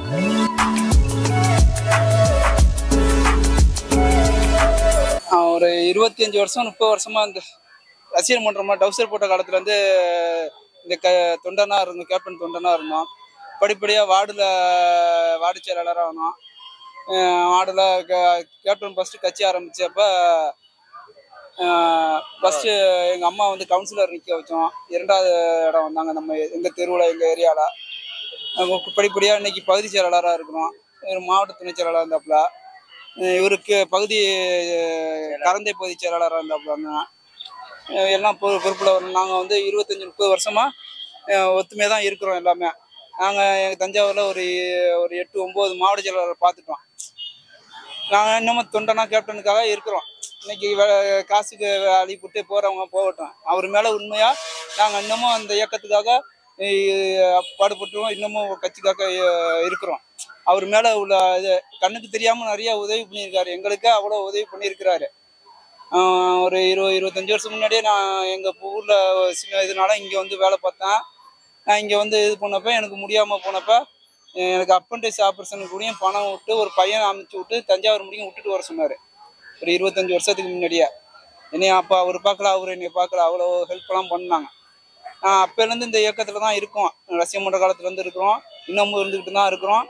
ஒரு 25 வருஷம் 30 வருஷமா இந்த ரசிகர் மன்றமா டவுசர் போட்ட காலத்துல வந்து இந்த தொண்டனா இருந்தோம், கேப்டன் தொண்டனா இருந்தோம். படிப்படியா வார்டு செயலாளராக ஆனோம். வார்டில் கேப்டன் ஃபர்ஸ்ட் கட்சி ஆரம்பிச்சப்ப ஃபர்ஸ்ட் எங்க அம்மா வந்து கவுன்சிலர் நிற்க வச்சோம். 2வது இடம் வந்தாங்க நம்ம எங்க தெருவில், எங்க ஏரியாவில். படிப்படியா இன்னைக்கு பகுதி செயலாளராக இருக்கிறோம். மாவட்ட துணை செயலாளராக இருந்தாப்புல. இவருக்கு பகுதி கரந்தை பகுதி செயலாளராக இருந்தாப்புல. எல்லாம் பொறுப்பில் வரணும். நாங்கள் வந்து 25-30 வருஷமா ஒத்துமையாக தான் இருக்கிறோம் எல்லாமே. நாங்கள் எங்கள் தஞ்சாவூரில் ஒரு 8-9 மாவட்ட செயலாளர் பார்த்துட்டோம். நாங்கள் இன்னமும் தொண்டனா கேப்டனுக்காக இருக்கிறோம். இன்னைக்கு காசுக்கு அழிப்புட்டு போகிறவங்க போகட்டும். அவர் மேலே உண்மையாக நாங்கள் இன்னமும் அந்த இயக்கத்துக்காக பாடுபட்டுருவோம். இன்னமும் கட்சிக்காக இருக்கிறோம். அவர் மேலே உள்ள இது கண்ணுக்கு தெரியாமல் நிறைய உதவி பண்ணியிருக்காரு. எங்களுக்கு அவ்வளோ உதவி பண்ணியிருக்கிறாரு. ஒரு 20-25 வருஷம் முன்னாடியே நான் எங்கள் ஊரில் சின்ன இதனால இங்கே வந்து வேலை பார்த்தேன். நான் இங்கே வந்து இது பண்ணப்போ எனக்கு முடியாமல் போனப்போ எனக்கு அப்பன்டிஸ் ஆப்ரேஷனுக்கு கூடயும் பணம் விட்டு ஒரு பையனை அனுப்பிச்சி விட்டு தஞ்சாவூர் முடியும் விட்டுட்டு வர சொன்னார். ஒரு 25 வருஷத்துக்கு முன்னாடியே என்னைய அப்போ அவர் பார்க்கல, அவர் என்னை பார்க்கல. அவ்வளோ ஹெல்ப்லாம் பண்ணாங்க. அப்போலேருந்து இந்த இயக்கத்தில் தான் இருக்கோம். ரசிகர் மன்ற காலத்துலேருந்து இருக்கிறோம். இன்னமும் இருந்துக்கிட்டு தான் இருக்கிறோம்.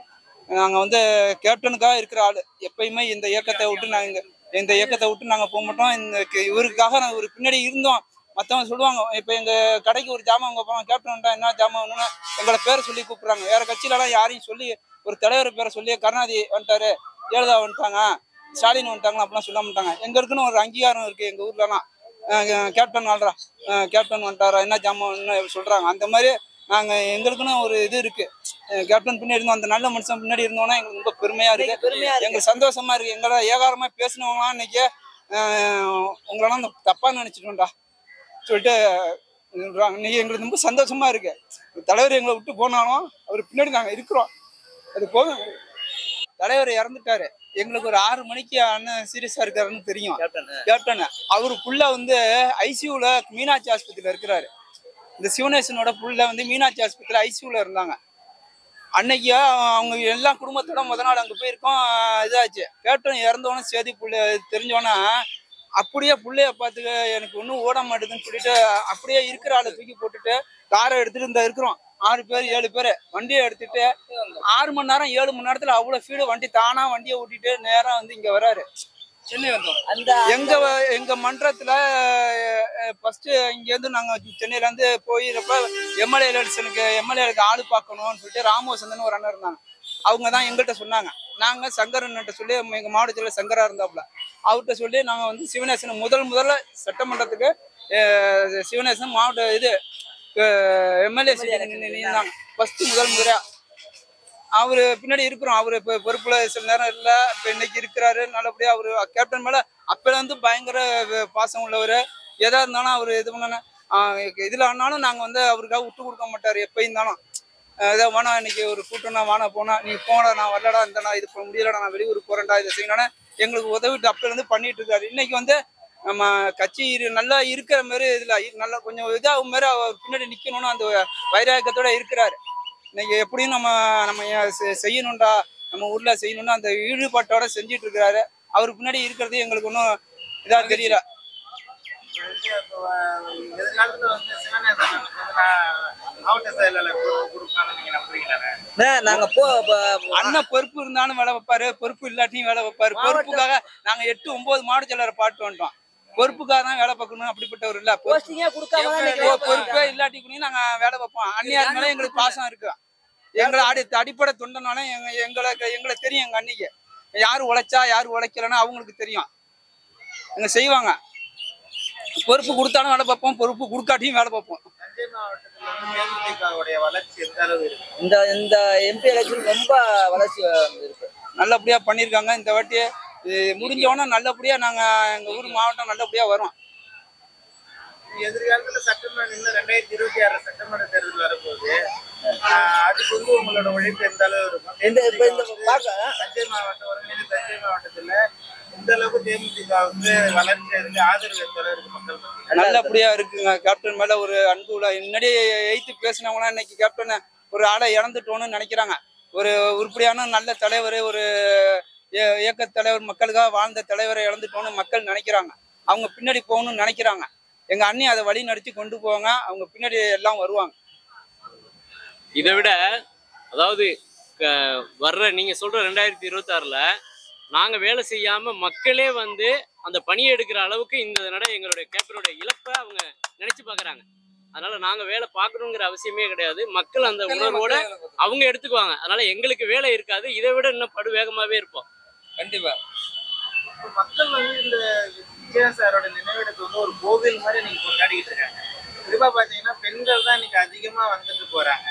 நாங்கள் வந்து கேப்டனுக்காக இருக்கிற ஆள். எப்பயுமே இந்த இயக்கத்தை விட்டு நாங்கள் போக மாட்டோம். இவருக்காக நாங்கள் ஒரு பின்னாடி இருந்தோம். மற்றவங்க சொல்லுவாங்க, இப்போ எங்கள் கடைக்கு ஒரு ஜாமான் அவங்க போவாங்க, கேப்டன் வந்துட்டா என்ன ஜாமான் வேணும்னா எங்களை பேரை சொல்லி கூப்பிட்றாங்க. வேறு கட்சியிலலாம் யாரையும் சொல்லி ஒரு தலைவர் பேரை சொல்லி கருணாநிதி வந்துட்டாரு, ஜெயலலிதா வந்துட்டாங்க, ஸ்டாலின் வந்துட்டாங்களா அப்படிலாம் சொல்ல மாட்டாங்க. எங்களுக்குன்னு ஒரு அங்கீகாரம் இருக்குது எங்கள் ஊர்லலாம். கேப்டன் ஆள்றா, கேப்டன் வந்துட்டாரா, என்ன ஜாமான் சொல்கிறாங்க. அந்த மாதிரி நாங்கள் எங்களுக்குன்னு ஒரு இது இருக்குது. கேப்டன் பின்னாடி இருந்தோம், அந்த நல்ல மனுஷன் பின்னாடி இருந்தோன்னா எங்களுக்கு ரொம்ப பெருமையாக இருக்குது. எங்களுக்கு சந்தோஷமாக இருக்குது. எங்களை ஏகாரமாக பேசினவங்களாம் இன்னைக்கு உங்களெல்லாம் தப்பாக நினச்சிட்டோம்டா சொல்லிட்டு இன்னைக்கு எங்களுக்கு ரொம்ப சந்தோஷமா இருக்கு. தலைவர் எங்களை விட்டு போனாலும் அவர் பின்னாடி நாங்கள் இருக்கிறோம். அது போதும். தலைவர் இறந்துட்டாரு. எங்களுக்கு ஒரு 6 மணிக்கு அண்ணன் சீரியஸா இருக்காருன்னு தெரியும். கேப்டன் அவருக்குள்ள வந்து ஐசியூல மீனாட்சி ஆஸ்பத்திரியில இருக்கிறாரு. இந்த சிவனேசனோட புள்ள வந்து மீனாட்சி ஆஸ்பத்திரியில ஐசியூல இருந்தாங்க. அன்னைக்கு அவங்க எல்லா குடும்பத்தோட முதல் நாள் அங்கே போயிருக்கோம். இதாச்சு. கேப்டன் இறந்தோன்னே சேதி புள்ள தெரிஞ்சோன்னா அப்படியே பிள்ளைய பார்த்துக்க எனக்கு ஒன்றும் ஓட மாட்டேதுன்னு சொல்லிட்டு அப்படியே இருக்கிற ஆளை தூக்கி போட்டுட்டு காரை எடுத்துட்டு இந்த இருக்கிறோம் 6 பேர் 7 பேர் வண்டியை எடுத்துட்டு 6 மணி நேரம் 7 மணி நேரத்துல அவ்வளோ ஃபீடு வண்டி தானா வண்டியை ஓட்டிட்டு நேரா வந்து இங்க வராரு. சென்னை வந்தோம். எங்க மன்றத்துல ஃபர்ஸ்ட் இங்கேருந்து நாங்கள் சென்னையிலேருந்து போயிருப்ப எம்எல்ஏக்கு ஆளு பார்க்கணும்னு சொல்லிட்டு ராமவசந்தன் ஒரு அண்ணன் இருந்தாங்க. அவங்க தான் எங்கள்கிட்ட சொன்னாங்க. நாங்கள் சங்கரன்கிட்ட சொல்லி எங்கள் மாவட்டத்தில் சங்கரா இருந்தாப்புல அவர்கிட்ட சொல்லி நாங்கள் வந்து சிவனேசன் முதல்ல சட்டமன்றத்துக்கு சிவனேசன் மாவட்ட இது எம்எல்ஏ இருந்தாங்க ஃபர்ஸ்ட் முதல் முறையா. அவரு பின்னாடி இருக்கிறோம். அவரு இப்போ பொறுப்புல சில நேரம் இல்லை, இப்போ இன்னைக்கு இருக்கிறாரு. நல்லபடியா அவரு கேப்டன் மேல அப்பல வந்து பயங்கர பாசம் உள்ளவர். எதா இருந்தாலும் அவர் இது பண்ண இதுல ஆனாலும் நாங்கள் வந்து அவருக்காக விட்டு கொடுக்க மாட்டார். எப்போ இருந்தாலும் ஏதோ வேணா இன்னைக்கு ஒரு கூட்டம்னா வானா போனா நீ போனா நான் வரலடா, இந்தடா இது முடியலடா, நான் வெளியூருக்கு போறேன்டா, இதை செய்யணும்னா எங்களுக்கு உதவிட்டு அப்பலேருந்து பண்ணிட்டு இருக்காரு. இன்னைக்கு வந்து நம்ம கட்சி நல்லா இருக்கிற மாதிரி இதுல நல்லா கொஞ்சம் இதாகும் மாதிரி அவர் பின்னாடி நிக்கணும்னு அந்த வைராயக்கத்தோட இருக்கிறாரு. இன்னைக்கு எப்படியும் நம்ம செய்யணும்டா, நம்ம ஊர்ல செய்யணும்னு அந்த ஈடுபாட்டோட செஞ்சிட்டு இருக்கிறாரு. அவருக்கு பின்னாடி இருக்கிறது எங்களுக்கு ஒன்றும் இதா தெரியல. அண்ணன் பொறுப்பு இருந்தாலும் வேலை வைப்பாரு, பொறுப்பு இல்லாட்டியும் வேலை வைப்பாரு. பொறுப்புக்காக நாங்க 8-9 மாவட்ட செயலரை பாட்டு வந்துட்டோம். பொறுப்புக்காக தான் வேலை பார்க்கணும் அப்படிப்பட்டவர் இல்ல. பொறுப்பே இல்லாட்டி கூட நாங்க வேலை வைப்போம். அந்நியார் மேல எங்களுக்கு பாசம் இருக்கு. எங்களை அடிப்படை தொண்டனால எங்களை தெரியும். எங்க அன்னைக்கு யாரு உழைச்சா யாரு உழைக்கலன்னா அவங்களுக்கு தெரியும். எங்க செய்வாங்க. பொறுப்பு கொடுத்தாலும் வேலை பார்ப்போம், பொறுப்பு கொடுக்காட்டியும் வேலை பார்ப்போம். இந்த எம்பி எலெக்ஷன் ரொம்ப வளர்ச்சி இருக்கு. நல்லபடியா பண்ணியிருக்காங்க. இந்த வாட்டி முடிஞ்சோன்னா நல்லபடியா நாங்க எங்க ஊர் மாவட்டம் நல்லபடியா வரும். எதிர்காலத்துல சட்டமன்ற 2026 சட்டமன்ற தேர்தல் வரப்போகுது. அதுக்கு வந்து உங்களோட உழைப்பு எந்த அளவு இருக்கும்? தஞ்சை மாவட்டம் ஒருங்கிணைந்த தஞ்சை மாவட்டத்துல இந்த அளவுக்கு தேமுதிகவுக்கு வளர்ச்சி இருக்கு, ஆதரவு எந்த அளவு இருக்கு மக்கள்? நல்லபடியா இருக்குங்க. கேப்டன் மேல ஒரு அன்பு முன்னாடியே எய்த்து பேசினவங்கன்னா இன்னைக்கு கேப்டன் ஒரு ஆளை இழந்துட்டோன்னு நினைக்கிறாங்க. ஒரு உருப்படியான நல்ல தலைவர், ஒரு இயக்க தலைவர், மக்களுக்காக வாழ்ந்த தலைவரை இழந்துட்டோன்னு மக்கள் நினைக்கிறாங்க. அவங்க பின்னாடி போகணும்னு நினைக்கிறாங்க. எங்க அண்ணி அதை வழி நடத்தி கொண்டு போவாங்க. அவங்க பின்னாடி எல்லாம் வருவாங்க. இதை விட அதாவது வர்ற நீங்க சொல்ற 2026ல நாங்க வேலை செய்யாம மக்களே வந்து அந்த பணியை எடுக்கிற அளவுக்கு இந்த நடை எங்களுடைய கேப்டனுடைய இழப்பை அவங்க நினைச்சு பாக்குறாங்க. அதனால நாங்க வேலை பார்க்கணுங்கிற அவசியமே கிடையாது. மக்கள் அந்த உணர்வோட அவங்க எடுத்துக்குவாங்க. அதனால எங்களுக்கு வேலை இருக்காது. இதை விட இன்னும் படு வேகமாவே இருப்போம். கண்டிப்பா மக்கள் வந்து இந்த விஜயன் சாரோட நினைவிடத்தை வந்து ஒரு கோவில் மாதிரி நீங்க கொண்டாடிக்கிட்டு இருக்காங்க. குறிப்பா பாத்தீங்கன்னா பெண்கள் தான் இன்னைக்கு அதிகமா வந்துட்டு போறாங்க.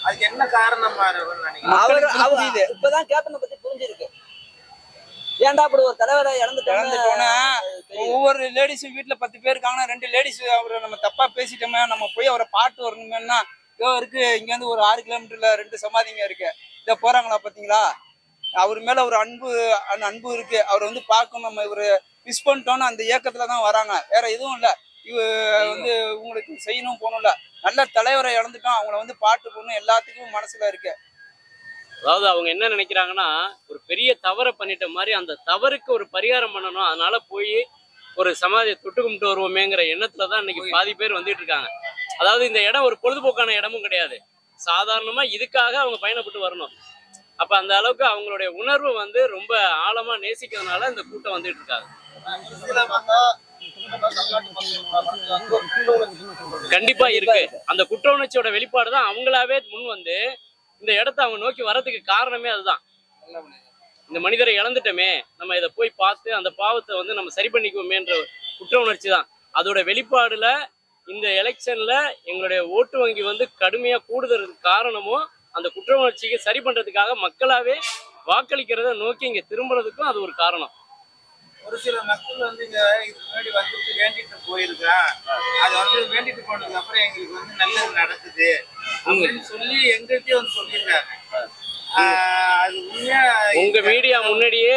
அதுக்கு என்ன காரணமா இருக்கும்னு நினைக்கிறேன்? இப்பதான் கேப்டனை பத்தி புரிஞ்சிருக்கு. ஏன்டா அப்படி ஒரு தலைவரை இழந்துட்டோன்னா ஒவ்வொரு லேடிஸும் வீட்டுல 10 பேர் இருக்காங்கன்னா 2 லேடிஸ் அவரை நம்ம தப்பா பேசிட்டோமே, நம்ம போய் அவரை பாட்டு வரணுமேனா இருக்கு. இங்க இருந்து ஒரு 6 கிலோமீட்டர்ல 2 சமாதிங்க இருக்கு. இதை போறாங்களா பாத்தீங்களா? அவர் மேல ஒரு அன்பு இருக்கு. அவர் வந்து பார்க்கணும். நம்ம இவரு மிஸ் பண்ணிட்டோம்னு அந்த இயக்கத்துலதான் வராங்க. வேற எதுவும் இல்ல. வந்து உங்களுக்கு செய்யணும் போகணும்ல. நல்ல தலைவரை இழந்துட்டோம். அவங்கள வந்து பாட்டு போகணும் எல்லாத்துக்கும் மனசுல இருக்கு. அதாவது அவங்க என்ன நினைக்கிறாங்கன்னா ஒரு பெரிய தவறை பண்ணிட்ட மாதிரி அந்த தவறுக்கு ஒரு பரிகாரம் பண்ணணும். அதனால போய் ஒரு சமாதியை தொட்டு கும்பிட்டு வருவோமேங்கிற எண்ணத்துலதான் இன்னைக்கு பாதி பேர் வந்துட்டு இருக்காங்க. அதாவது இந்த இடம் ஒரு பொழுதுபோக்கான இடமும் கிடையாது. சாதாரணமா இதுக்காக அவங்க பயணப்பட்டு வரணும். அப்ப அந்த அளவுக்கு அவங்களுடைய உணர்வு வந்து ரொம்ப ஆழமா நேசிக்கிறதுனால இந்த கூட்டம் வந்துட்டு இருக்காங்க. கண்டிப்பா இருக்கு. அந்த குற்ற உணர்ச்சியோட வெளிப்பாடுதான் அவங்களாவே முன் வந்து இந்த இடத்த அவங்க நோக்கி வர்றதுக்கு காரணமே அதுதான். இந்த மனிதரை இழந்துட்டோமே, நம்ம இதை போய் பார்த்து அந்த பாவத்தை வந்து நம்ம சரி பண்ணிக்குவோமேன்ற குற்ற உணர்ச்சி தான். அதோட வெளிப்பாடுல இந்த எலெக்ஷன்ல எங்களுடைய ஓட்டு வங்கி வந்து கடுமையா கூடுதலுக்கு காரணமும் அந்த குற்ற உணர்ச்சிக்கு சரி பண்றதுக்காக மக்களாவே வாக்களிக்கிறத நோக்கி இங்க திரும்புறதுக்கும் அது ஒரு காரணம். ஒரு சில மக்கள் வந்து இங்க இதுக்கு முன்னாடி வந்துட்டு வேண்டிட்டு போயிருக்கான். அது வந்து வேண்டிட்டு போனதுக்கு அப்புறம் எங்களுக்கு வந்து நல்லது நடக்குது அப்படின்னு சொல்லி எங்கள்கிட்டயே வந்து சொல்லியிருக்காங்க. அது உண்மையா? உங்க மீடியா முன்னாடியே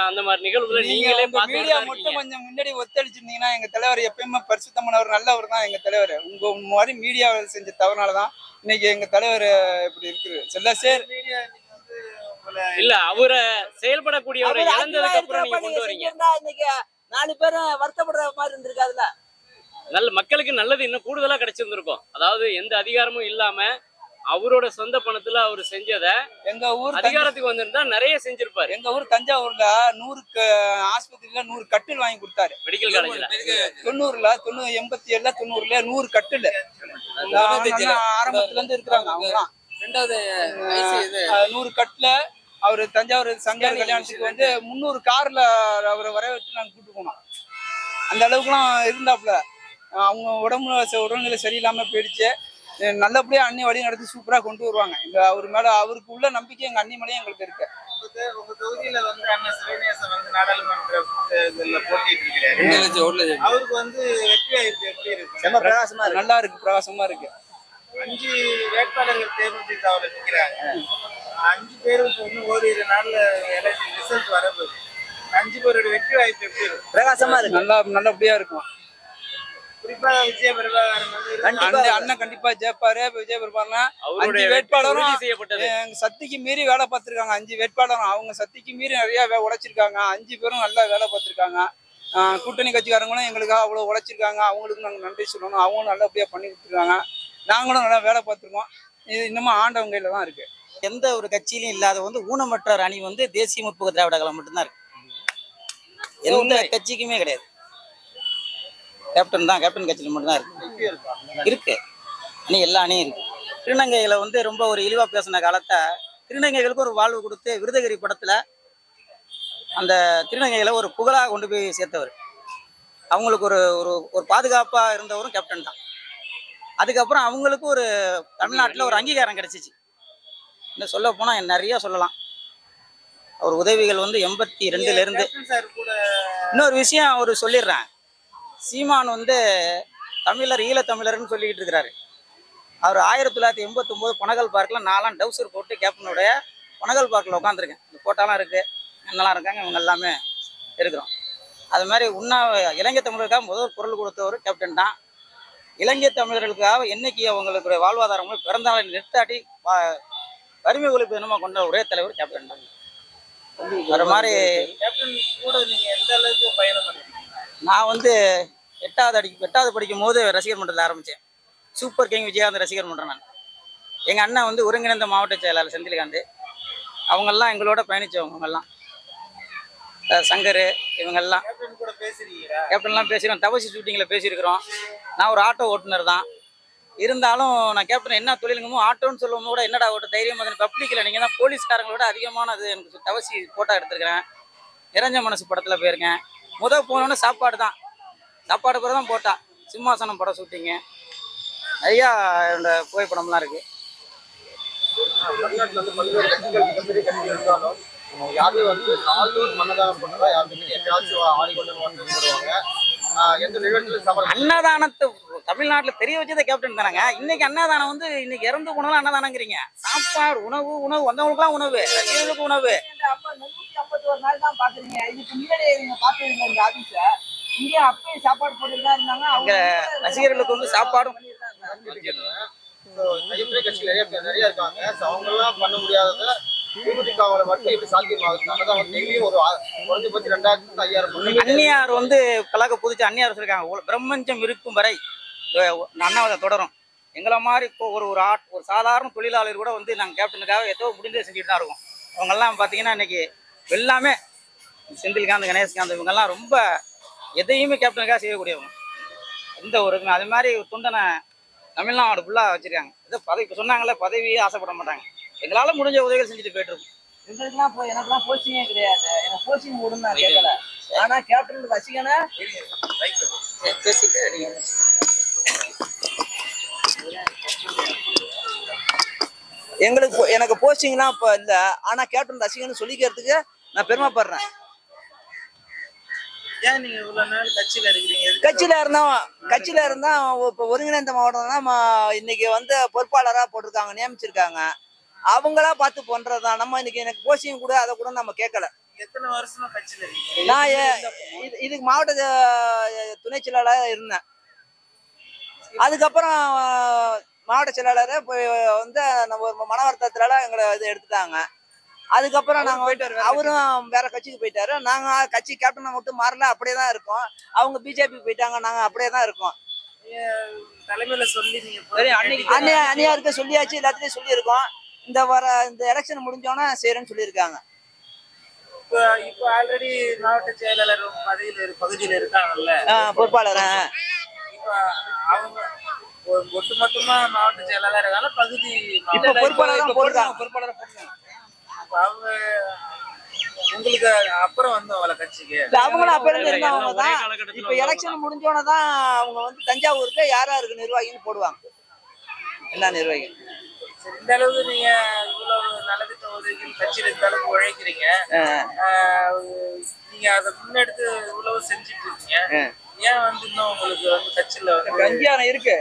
அந்த மாதிரி நிகழ்வுல நீங்களே மீடியா மட்டும் கொஞ்சம் முன்னாடி ஒத்தடிச்சிருந்தீங்கன்னா எங்க தலைவர் எப்பயுமே பரிசுத்தமானவர், நல்லவர் தான் எங்க தலைவர். உங்க மாதிரி மீடியா செஞ்ச தவறுனாலதான் இன்னைக்கு எங்க தலைவர் இப்படி இருக்குது. சில சேர் மீடியா இல்ல அவரை செயல்படக்கூடியவரை இழந்ததுக்கு அப்புறம் நீங்க கொண்டு வரீங்க. இன்னைக்கு 4 பேரும் வருத்தப்படுற மாதிரி இருந்திருக்காதுல்ல. நல்ல மக்களுக்கு நல்லது இன்னும் கூடுதலா கிடைச்சிருந்திருக்கும். அதாவது எந்த அதிகாரமும் இல்லாம அவரோட சொந்த பணத்துல அவர் செஞ்சதை எங்க ஊர் அதிகாரத்துக்கு வந்திருந்தா நிறைய செஞ்சிருப்பாரு. எங்க ஊர் தஞ்சாவூர்ல 100 ஆஸ்பத்திரியில 100 கட்டில் வாங்கி கொடுத்தாரு. மெடிக்கல் காலேஜ்ல 90ல 87ல 90ல 100 கட்டில் ஆரம்பத்துல இருந்து இருக்கிறாங்க. அவங்கலாம் 100 கட்டில அவரு தஞ்சாவூர் சங்கர் கல்யாணத்துக்கு வந்து 300 கார்ல அவரை வரவேற்று நாங்க கூட்டு போனோம். அந்த அளவுக்குலாம் இருந்தாப்புல. அவங்க உடல்நிலை சரியில்லாம போயிடுச்சு. நல்லபடியா அண்ணி வழி நடத்தி சூப்பரா கொண்டு வருவாங்க. எங்க அவர் மேல அவருக்கு உள்ள நம்பிக்கை எங்க அண்ணி மேலேயும் எங்களுக்கு இருக்கு. உங்க தொகுதியில வந்து அண்ணன் சிவநேசன் வந்து நாடாளுமன்ற இதுல போட்டிட்டு இருக்கிறாரு. அவருக்கு வந்து வெற்றி வாய்ப்பு எப்படி இருக்கு? பிரகாசமா நல்லா இருக்கு. பிரகாசமா இருக்கு. 5 வேட்பாளர்கள் தேர்ந்தெடுத்து நிற்கிறாங்க. 5 பேரும் இன்னும் ஓரிரு நாள்ல ரிசல்ட் வரப்போகுது. 5 பேரோட வெற்றி வாய்ப்பு எப்படி இருக்கும்? பிரகாசமா இருக்கு. நல்லபடியா இருக்கும். குறிப்பா விஜய பிரபாகரன் வந்து அண்ணன் கண்டிப்பா ஜெயிப்பாரு. விஜய பிரபாகரன் 5 வேட்பாளரும் சக்திக்கு மீறி வேலை பார்த்திருக்காங்க. 5 வேட்பாளரும் அவங்க சக்திக்கு மீறி நிறைய உழைச்சிருக்காங்க. 5 பேரும் நல்லா வேலை பார்த்திருக்காங்க. கூட்டணி கட்சிக்காரங்களும் எங்களுக்காக அவ்வளவு உழைச்சிருக்காங்க. அவங்களுக்கு நாங்க நன்றி சொல்லணும். அவங்களும் நல்லபடியா பண்ணி கொடுத்துருக்காங்க. நாங்களும் நல்லா வேலை பார்த்துருக்கோம். இது இன்னமும் ஆண்டவங்க கையில தான் இருக்கு. எந்த ஒரு கட்சியிலும் இல்லாத வந்து ஊனமற்ற அணி வந்து தேசிய முற்போக்கு திராவிட கழகம் மட்டும்தான் இருக்கு. எந்த கட்சிக்குமே கிடையாது. கேப்டன் தான், கேப்டன் கட்சியில் மட்டும்தான் இருக்கு. அணி எல்லா அணியும் இருக்கு. திருநங்கைகளை வந்து ரொம்ப ஒரு இழிவா பேசின காலத்தை திருநங்கைகளுக்கு ஒரு வாழ்வு கொடுத்து விருதகிரி படத்துல அந்த திருநங்கைகளை ஒரு புகழாக கொண்டு போய் சேர்த்தவர். அவங்களுக்கு ஒரு ஒரு பாதுகாப்பா இருந்தவரும் கேப்டன் தான். அதுக்கப்புறம் அவங்களுக்கு ஒரு தமிழ்நாட்டில் ஒரு அங்கீகாரம் கிடைச்சிச்சு. இன்னும் சொல்ல போனால் நிறைய சொல்லலாம். அவர் உதவிகள் வந்து 82ல இருந்து. இன்னொரு விஷயம் அவர் சொல்லிடுறேன். சீமான் வந்து தமிழர் ஈழத்தமிழர்னு சொல்லிக்கிட்டு இருக்கிறாரு. அவர் 1989 பனகல் பார்க்கில் நான்லாம் டவுசர் போட்டு கேப்டனுடைய பனகல் பார்க்கில் உட்காந்துருக்கேன். இந்த போட்டாலாம் இருக்குது. என்னெல்லாம் இருக்காங்க, இவங்க எல்லாமே இருக்கிறோம். அது மாதிரி இலங்கை தமிழருக்காக முதல் குரல் கொடுத்தவர் கேப்டன் தான். இலங்கை தமிழர்களுக்காக என்னைக்கு அவங்களுக்கு வாழ்வாதாரம் பிறந்தநாளை நிறுத்தாட்டி வறுமை ஒழிப்பு தினமா கொண்ட ஒரே தலைவர் கேப்டன் தான். வர மாதிரி கேப்டன் கூட நீங்க எந்த அளவுக்கு பயணம் பண்ணிருக்கீங்க? நான் வந்து எட்டாவது படிக்கும் போது ரசிகர் மன்றத்தில் ஆரம்பித்தேன். சூப்பர் கிங் விஜயகாந்த் ரசிகர் மன்றம். நான் எங்கள் அண்ணன் வந்து ஒருங்கிணைந்த மாவட்ட செயலாளர் செந்தில்காந்த், அவங்கெல்லாம் எங்களோட பயணித்தவங்க. அவங்கெல்லாம் சங்கர், இவங்கெல்லாம் கேப்டன் கூட பேசுறீங்களா? கேப்டன்லாம் பேசிக்கிறோம். தவசி ஷூட்டிங்கில் பேசியிருக்கிறோம். நான் ஒரு ஆட்டோ ஓட்டுநர் தான். இருந்தாலும் நான் கேப்டன் என்ன தொழிலுங்கமோ ஆட்டோன்னு சொல்லுவோம் கூட என்னடா ஓட்ட தைரியம் வந்து பப்ளிக்கில் நீங்கள் தான் போலீஸ்காரங்களோட அதிகமானது எனக்கு தவசி ஃபோட்டோ எடுத்துருக்கிறேன். நிறைஞ்ச மனசு படத்தில் போயிருக்கேன். போனோன்னே சாப்பாடு தான், சாப்பாடு கூட தான் போட்டா. சிம்மாசனம் படம் ஷூட்டிங்கு நிறையா என்னோட புகைப்படம்லாம் இருக்குது. தமிழ்நாட்டில் வந்து பல்வேறு கட்சிகள் மிகப்பெரிய கட்சிகள் இருந்தாலும் யாருமே வந்து நாளூர் மன்னதானம் பண்ணதா யாருமே எப்பயாச்சும் ஆடிக்கொண்டு வருவாங்க. எந்த நிகழ்ச்சியிலும் அன்னதானத்தை தமிழ்நாட்டில் தெரிய வச்சதே கேப்டன் தானங்க. இன்னைக்கு அன்னதானம் வந்து இன்னைக்கு இறந்து போனாலும் அன்னதானங்கிறீங்க. சாப்பாடு உணவு வந்தவங்களுக்குலாம் உணவு, ரசிகர்களுக்கு உணவு. 151 நாள் தான் பாக்குறீங்க. இதுக்கு முன்னாடி நீங்க பாத்துருங்க இந்த ஆபீஸ. இங்க அப்பயே சாப்பாடு போட்டுட்டு தான் இருந்தாங்க. அவங்க ரசிகர்களுக்கு வந்து சாப்பாடும் கையெழுத்து கட்சிகள் நிறைய இருக்காங்க. அவங்க எல்லாம் பண்ண முடியாதத திமுகவால மட்டும் எப்படி சாத்தியமாகுது? அதான் டெய்லியும் ஒரு குறைஞ்சபட்சம் 2000-5000 அந்நியார் வந்து கலக்க புதுச்சு அந்நியார் சொல்லியிருக்காங்க. பிரம்மஞ்சம் இருக்கும் வரை அண்ணாவதை தொடரும். எங்களை மாதிரி இப்போ ஒரு சாதாரண தொழிலாளர் கூட வந்து நாங்கள் கேப்டனுக்காக ஏதோ முடிஞ்சே செஞ்சுட்டு தான் இருக்கோம். அவங்கெல்லாம் பார்த்தீங்கன்னா இன்னைக்கு எல்லாமே செந்தில்காந்த், கணேஷ்காந்த் இவங்கெல்லாம் ரொம்ப எதையுமே கேப்டனுக்காக செய்யக்கூடியவங்க. எந்த ஒரு அது மாதிரி தொண்டனை தமிழ்நாடு ஃபுல்லாக வச்சுருக்காங்க. ஏதோ பதவி இப்போ சொன்னாங்களே பதவியே ஆசைப்பட மாட்டாங்க. எங்களால் முடிஞ்ச உதவிகள் செஞ்சுட்டு போயிட்டுருக்கோம். எங்களுக்குலாம் எனக்குலாம் கோச்சிங்கே கிடையாது. எனக்கு கோச்சிங் கூட நான் கேட்கல. ஆனா கேப்டன் ரசிகனா பேசிட்டு எனக்கு போஸ்டிங்லாம் இப்போ இல்லை. ஆனா கேப்டன் ரசிகன்னு சொல்லிக்கிறதுக்கு நான் பெருமைப்படுறேன். ஏன் நீங்க இவ்வளவு நாள் கட்சியில இருக்கிறீங்க? கட்சியில இருந்தா இப்போ ஒருங்கிணைந்த மாவட்டம் இன்னைக்கு வந்து பொறுப்பாளராக போட்டிருக்காங்க, நியமிச்சிருக்காங்க. அவங்களா பார்த்து பண்றதுதான். நம்ம இன்னைக்கு எனக்கு போஸ்டிங் கூட அதை கூட நம்ம கேட்கல. எத்தனை வருஷமா கட்சியில இருக்கீங்க? நான் இதுக்கு மாவட்ட துணை செயலாளராக இருந்தேன். அதுக்கப்புறம் மாவட்ட செயலாளர் வந்து நம்ம ஒரு மன வருத்தத்தினால எங்களை இது எடுத்துட்டாங்க. அதுக்கப்புறம் நாங்கள் அவரும் வேற கட்சிக்கு போயிட்டாரு. நாங்கள் கட்சி கேப்டனை மட்டும் மாறல, அப்படியே தான் இருக்கோம். அவங்க பிஜேபிக்கு போயிட்டாங்க, நாங்கள் அப்படியே தான் இருக்கோம். தலைமையில சொல்லி நீங்க அந்நியாருக்கு சொல்லியாச்சு, எல்லாத்துலயும் சொல்லியிருக்கோம். இந்த எலெக்ஷன் முடிஞ்சோன்னா செய்யறேன்னு சொல்லியிருக்காங்க. இப்போ ஆல்ரெடி மாவட்ட செயலாளர் பகுதியில இருக்காங்கல்ல பொறுப்பாளர். இப்போ அவங்க ஒட்டுமொத்தமா மாவட்ட செயலாளர் இருக்காங்க, பகுதி பொறுப்பாளர் போடுறாங்க. அவங்க உங்களுக்கு அப்புறம் வந்து அவளை கட்சிக்கு அவங்களும் அப்புறம் இருந்தவங்க தான். இப்ப எலெக்ஷன் முடிஞ்சோன்னதான் அவங்க வந்து தஞ்சாவூருக்கு யாருக்கு நிர்வாகின்னு போடுவாங்க, எல்லா நிர்வாகிகள். இந்த அளவுக்கு நீங்க இவ்வளவு நலத்திட்ட உதவிகள் கட்சியில இந்த அளவுக்கு உழைக்கிறீங்க. நீங்க அதை முன்னெடுத்து இவ்வளவு செஞ்சுட்டு இருக்கீங்க. ஏன் வந்து இன்னும் உங்களுக்கு வந்து கட்சியில கஞ்சியானம் இருக்கு,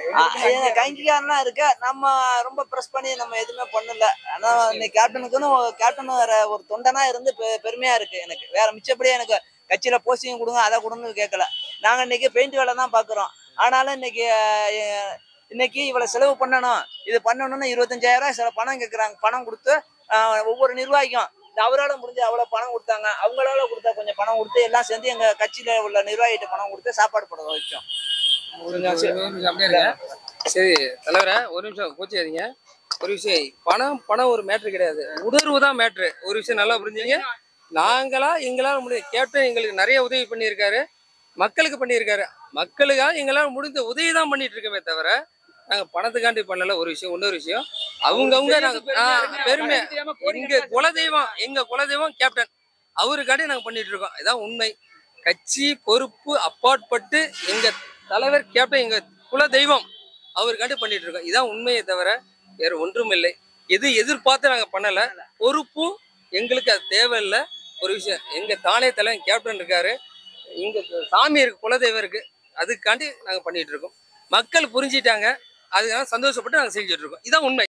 கஞ்சியானலாம் இருக்கு. நம்ம ரொம்ப ப்ரெஸ் பண்ணி நம்ம எதுவுமே பண்ணல. ஆனா இன்னைக்கு கேப்டன் ஒரு தொண்டனா இருந்து பெருமையா இருக்கு எனக்கு. வேற மிச்சப்படியே எனக்கு கட்சியில போஸ்டிங் கொடுங்க அதை கொடுன்னு கேட்கல. நாங்க இன்னைக்கு பெயிண்ட் வேலை தான் பாக்குறோம். ஆனாலும் இன்னைக்கு இவ்வளவு செலவு பண்ணணும், இது பண்ணணும்னு 25,000 சில பணம் கேட்கறாங்க. பணம் கொடுத்து ஒவ்வொரு நிர்வாகிக்கும் அவரால் முடிஞ்ச அவ்வளவு பணம் கொடுத்தாங்க. அவங்களால கொடுத்தா கொஞ்சம் பணம் கொடுத்து எல்லாம் சேர்ந்து எங்க கட்சியில உள்ள நிர்வாகிகிட்ட பணம் கொடுத்து சாப்பாடு போட வச்சோம். சரி தலைவரை, ஒரு நிமிஷம் கோச்சிக்காதீங்க. ஒரு விஷயம், பணம் ஒரு மேட்ரு கிடையாது, உணர்வு தான் மேட்ரு. ஒரு விஷயம் நல்லா புரிஞ்சுங்க. எங்களால் முடியும். கேப்டன் எங்களுக்கு நிறைய உதவி பண்ணியிருக்காரு, மக்களுக்கு பண்ணியிருக்காரு. மக்களுக்காக எங்களால் முடிந்த உதவி தான் பண்ணிட்டு இருக்கவே தவிர நாங்கள் பணத்துக்காண்டி பண்ணல. ஒரு விஷயம். இன்னொரு விஷயம், அவங்கவுங்க நாங்கள் பெருமை. எங்க குலதெய்வம் கேப்டன், அவருக்காண்டி நாங்கள் பண்ணிட்டு இருக்கோம். இதான் உண்மை. கட்சி பொறுப்பு அப்பாற்பட்டு எங்க தலைவர் கேப்டன் எங்க குலதெய்வம், அவருக்காண்டி பண்ணிட்டு இருக்கோம். இதான் உண்மையை தவிர வேற ஒன்றும் இல்லை. எதிர்பார்த்து நாங்கள் பண்ணல. பொறுப்பும் எங்களுக்கு அது தேவையில்லை. ஒரு விஷயம், எங்க தானே தலைவன் கேப்டன் இருக்காரு, இங்க சாமி இருக்கு, குலதெய்வம் இருக்கு, அதுக்காண்டி நாங்கள் பண்ணிட்டு இருக்கோம். மக்கள் புரிஞ்சிட்டாங்க, அதுக்காக சந்தோஷப்பட்டு நாங்கள் செஞ்சுட்டு இருக்கோம். இதான் உண்மை.